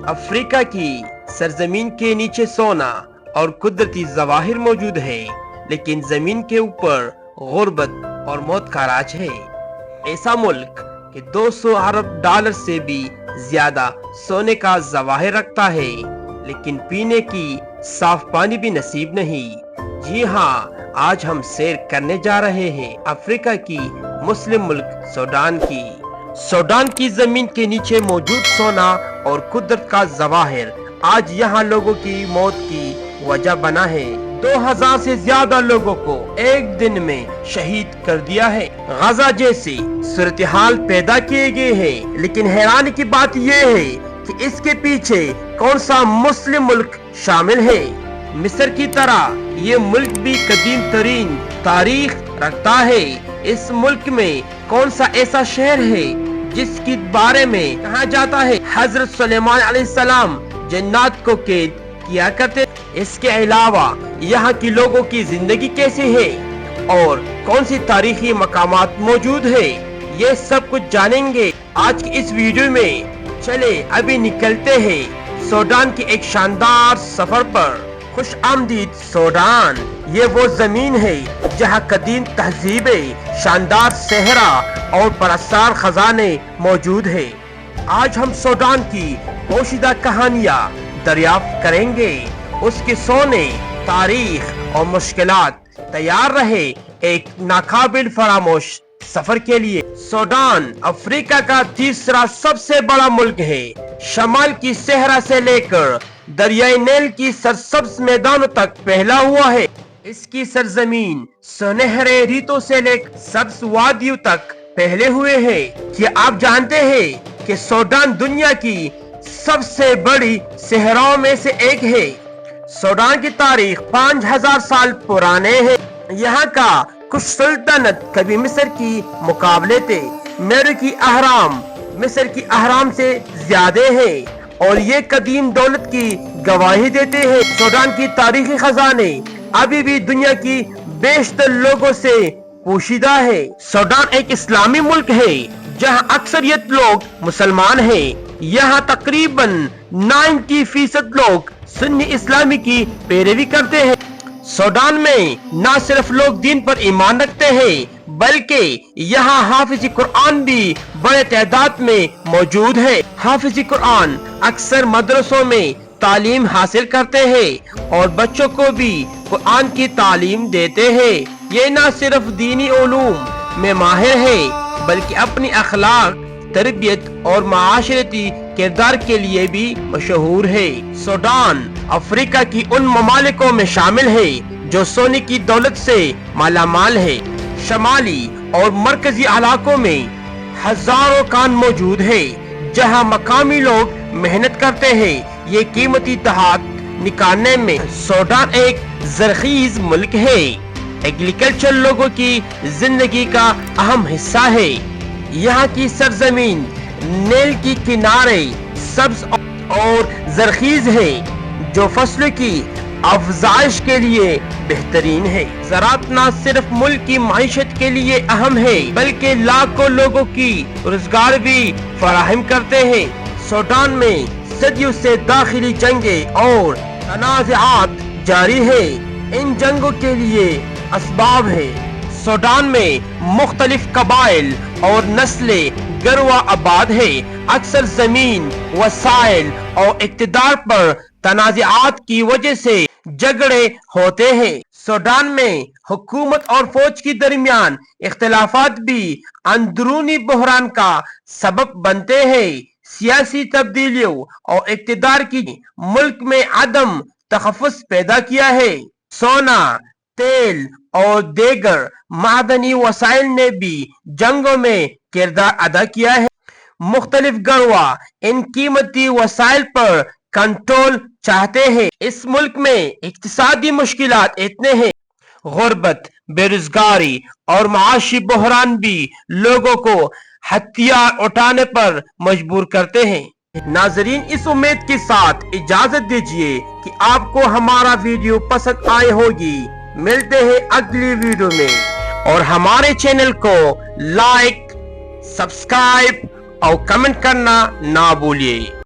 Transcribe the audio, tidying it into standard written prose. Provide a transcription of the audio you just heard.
Africa की सरजमीन के नीचे सोना और कुदरती जवाहिर मौजूद है, लेकिन जमीन के ऊपर गुर्बत और मौत का राज है। ऐसा मुल्क कि 200 अरब डॉलर से भी ज्यादा सोने का जवाहिर रखता है, लेकिन पीने की साफ पानी भी नसीब नहीं। जी हाँ, आज हम सैर करने जा रहे हैं अफ्रीका की मुस्लिम मुल्क सूडान की जमीन के नीचे मौजूद सोना और कुदरत का जवाहिर आज यहाँ लोगों की मौत की वजह बना है। 2000 से ज्यादा लोगों को एक दिन में शहीद कर दिया है। गजा जैसी सूरत-ए-हाल पैदा किए गए हैं, लेकिन हैरानी की बात यह है कि इसके पीछे कौन सा मुस्लिम मुल्क शामिल है। मिस्र की तरह ये मुल्क भी कदीम तरीन तारीख रखता है। इस मुल्क में कौन सा ऐसा शहर है जिसके बारे में कहा जाता है हजरत सुलेमान अलैहिस्सलाम जन्नत को कैद किया करते। इसके अलावा यहाँ की लोगों की जिंदगी कैसी है और कौन सी तारीखी मकामात मौजूद है, ये सब कुछ जानेंगे आज की इस वीडियो में। चले अभी निकलते हैं सूडान के एक शानदार सफर पर। खुश आमदीद सूडान, ये वो जमीन है जहाँ कदीम तहजीबें, शानदार सहरा और परअसरार खजाने मौजूद है। आज हम सूडान की पोशीदा कहानियाँ दरियाफ्त करेंगे, उसके सोने, तारीख और मुश्किलात। तैयार रहे एक नाकाबिल फरामोश सफर के लिए। सूडान अफ्रीका का तीसरा सबसे बड़ा मुल्क है। शमाल की सहरा से लेकर दरियाई नील की सरसब्ज मैदानों तक फैला हुआ है। इसकी सरजमीन सुनहरे रेतों से लेकर सब्ज वादियों तक फैले हुए है। क्या आप जानते हैं कि सूडान दुनिया की सबसे बड़ी सहराओं में से एक है। सूडान की तारीख 5000 साल पुराने है। यहाँ का कुछ सुल्तानत कभी मिस्र की मुकाबले थे। मेरू की अहराम मिस्र की अहराम से ज्यादा है और ये कदीम दौलत की गवाही देते हैं। सूडान की तारीखी खजाने अभी भी दुनिया की बेशतर लोगों से पोशीदा है। सूडान एक इस्लामी मुल्क है जहाँ अक्सरियत लोग मुसलमान हैं। यहाँ तकरीबन 90% लोग सुन्नी इस्लामी की पैरवी करते हैं। सूडान में न सिर्फ लोग दीन पर ईमान रखते हैं, बल्कि यहाँ हाफिज कुरान भी बड़े तादाद में मौजूद है। हाफिज कुरान अक्सर मदरसों में तालीम हासिल करते हैं और बच्चों को भी कुरान की तालीम देते हैं। ये न सिर्फ दीनी उलूम में माहिर है, बल्कि अपनी अखलाक, तरबियत और माशरती किरदार के लिए भी मशहूर है। सूडान अफ्रीका की उन ममालिकों में शामिल है जो सोने की दौलत से मालामाल है। शमाली और मरकजी इलाकों में हजारों कान मौजूद है जहां मकामी लोग मेहनत करते हैं ये कीमती तहात निकालने में। सूडान एक ज़रख़ीज़ मुल्क है। एग्रीकल्चर लोगों की जिंदगी का अहम हिस्सा है। यहाँ की सरजमीन नील की किनारे सब्ज और ज़रख़ीज़ है जो फसलों की अफजाइश के लिए बेहतरीन है। ज़राअत न सिर्फ मुल्क की माइशत के लिए अहम है, बल्कि लाखों लोगों की रोजगार भी फराहम करते हैं। सूडान में सदियों से दाखिली जंगें और तनाज़ात जारी है। इन जंगों के लिए असबाब है। सूडान में मुख्तलिफ कबाइल और नस्लें गरवा आबाद है। अक्सर जमीन, वसाइल और इक़्तिदार पर तनाज़ात की वजह से झगड़े होते हैं। सूडान में हुकूमत और फौज के दरमियान इख्तिलाफात भी अंदरूनी बहरान का सबब बनते हैं। सियासी तब्दीलियों और इक़्तिदार की मुल्क में अदम तहफ़्फ़ुज़ पैदा किया है। सोना, तेल और देगर मादनी वसाइल ने भी जंगों में किरदार अदा किया है। मुख्तलिफ गरवा इन कीमती वसाइल पर कंट्रोल चाहते हैं। इस मुल्क में इक्तिसादी मुश्किलात इतने हैं, गुर्बत, बेरोजगारी और माशी बहरान भी लोगों को हथियार उठाने पर मजबूर करते हैं। नाजरीन, इस उम्मीद के साथ इजाजत दीजिए कि आपको हमारा वीडियो पसंद आए होगी। मिलते हैं अगली वीडियो में और हमारे चैनल को लाइक, सब्सक्राइब और कमेंट करना ना भूलिए।